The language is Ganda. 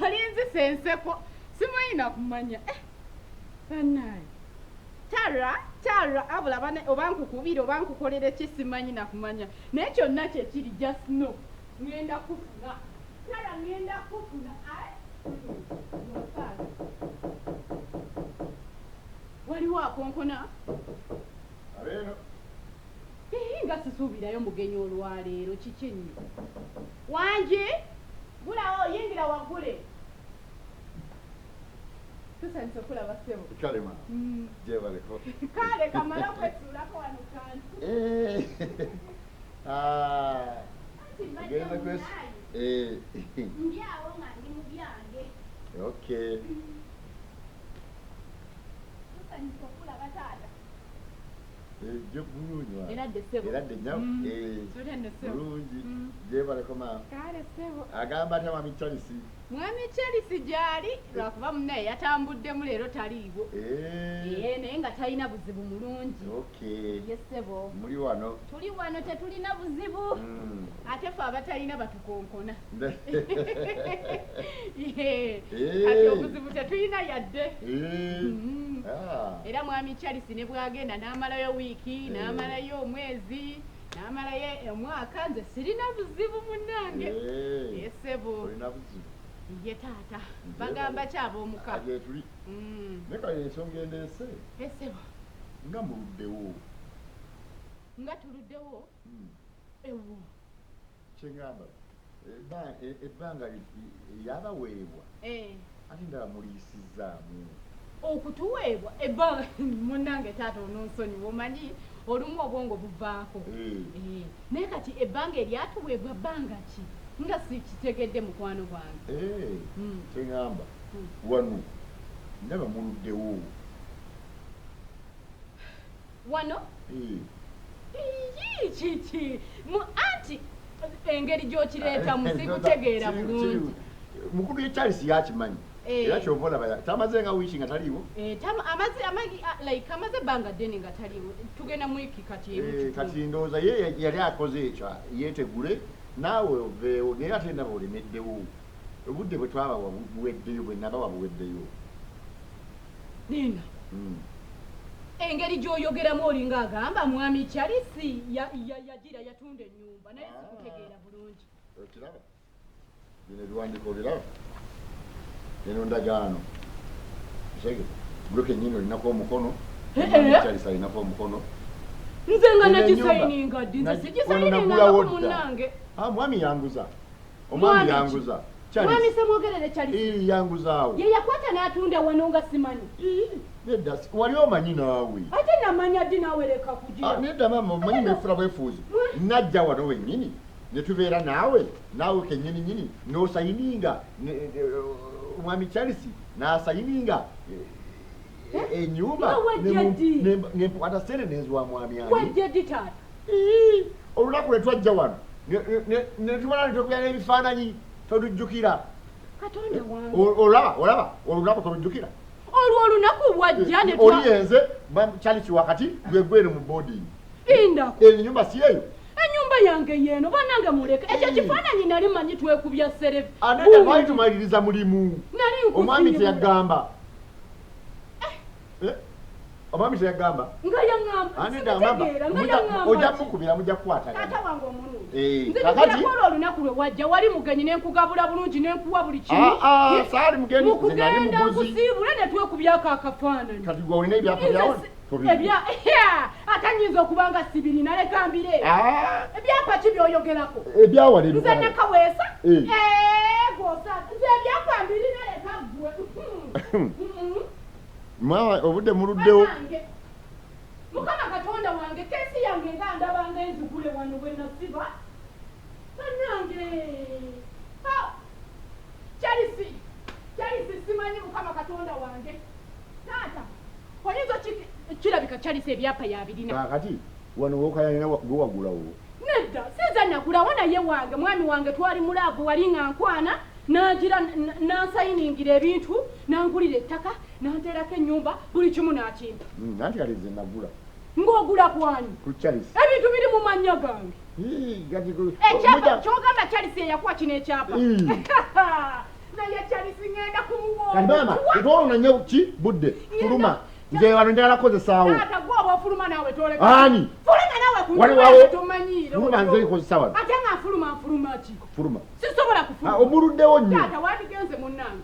Alinzi senseko simanyi kumanya banaye Tara abula bane obankukubira obankukolere kisimanyi nakumanya naye kyonna kyekiri just no ngenda kufuna Tara ngenda kufuna waliwo akonkona abeeno nga sisuubirayo mugenyi olwaleero kiki nnyo wanje gulawo yingira waggule tusanise okulaba ssebo kalema gyebaleko kale kamala kwesuulako wano kantu genda kwesi ndi awo nga ndi mu byange okay tusanise okulaba taata eradde nyamu bulungi gyebaleko maama agamba atya mwami Charles mwami Charles gyali lwakuba munnaye yatambuddemu leero taliiwo naye nga talina buzibu mulungi yesebo muli wano tuli wano tetulina buzibu ate fe abatalina batukonkona ati obuzibu tetulina yadde era mwami Charles ne bwagenda n'amalayo wiiki n'amalayo omwezi n'amalayo omwaka nze sirina buzibu munnange yesebo ye taata bagamba kyaba omuka tuli nekaye ensonga endeese esebo nga muluddewo nga tuluddewo ewo kyengamba ebbanga yabaweebwa ate ndaba muliisizaamu okutuweebwa ebbanga munnange taata ononsoni womanyi olumu obwongo buvaako naye kati ebbanga eryatuweebwa bbanga ki nga sikitegedde mukwano gwange kyengamba wano ndaba muluddewo wano kiki anti engeri gy'okireetamu sikutegeera bulungi mukulu ye Charles yakimanyi era kyova olaba tamaze nga wiiki nga taliiwo amaze ebbanga ddene nga taliiwo tugenda mu wiki kati ndowooza ye yali akoze ekyo yeetegule naawe oveewo naye ate ndaba olemeddewo obudde bwe twabawa buweddeyo bwe nabawa buweddeyo nina engeri gy'oyogeramu olinga agamba mwami Charles yagira yatunda ennyumba naye sikutegeera bulungi okiraba bino ebiwandiiko obiraba eno ndagaano sege buloke ennyini olinako omukono Charles alinako omukono nze nga nagisaininga ddi nze sigisaininga munnange mwami yanguza omwami yanguza mwami semwogerere Charles yanguzaawo ye yakwata n'atunda wano nga simanyi nedda wali omanyi naawe ate namanya ddi naawe leka kugira nedda maama omanyi mefula bwefuuzi najja wano wennyini ne tubeera naawe kennyini nyini n'osayininga omwami Charles n'asayininga ennyumba nempukwata sente nenziwa mwami ani wajja ddi taata olunaku lwe twajja wano ne tumala netwekubya n'ebifaananyi tolujjukira katonda wange olaba olunaku tolujjukira olwo olunaku bwajja oli yenze Charles wakati gwegwere mu boarding ennyumba si eyo ennyumba yange yeeno banange muleke ekyo kifaananyi nali manyi twekubya serevi anete lwali tumaliriza mulimu omwami teyagamba omwami teyagamba nga yaŋŋamba ojja mukubira mujja kukwatagana taata wange omulungi nze tekirakola olunaku lwe wajja wali mugenyi nenkugabula bulungi nenkuwa buli kimu saali mugenyi nali muguzi nkusiibule ne twekubyako akafaananyi kati gwe olina ebyapa byawo ate nyinza okuba nga sibiri naleka mbire ebyapa ki byoyogerako ebyawala nze nekaweesa gosa nze ebyapa mbiri naleka gwe mama obudde muluddewo mukama katonda wange kesi yange nga ndabanga enzigule wano bwe nasiba bannange Charles simanyi mukama katonda wange taata oyinza kirabika Charles ebyapa yabirina kakati wano wokayana gwewagulawo nedda siza nagulawo naye wange mwami wange twali mulaavu wali nga nkwana nagira nansayiningira ebintu nangulira ettaka nanteerako ennyumba buli kimu nakimpa nanti kale nze nagula ng'ogula kwani ku Charles ebintu biri mu mannya gange kyogamba Charles eyakuwa kino ekyapa naye Charles kati maama etwolona nnyo ki budde fuluma nze wano njagala kukozesaawo taata gwe oba ofuluma naawe toleka ani fuluma naawe Waliwo- tomanyiire fuluma nze nkozesa wano ate nga afuluma ki fuluma sisobola kufuluma omuluddewo nnyo taata wandigenze munnange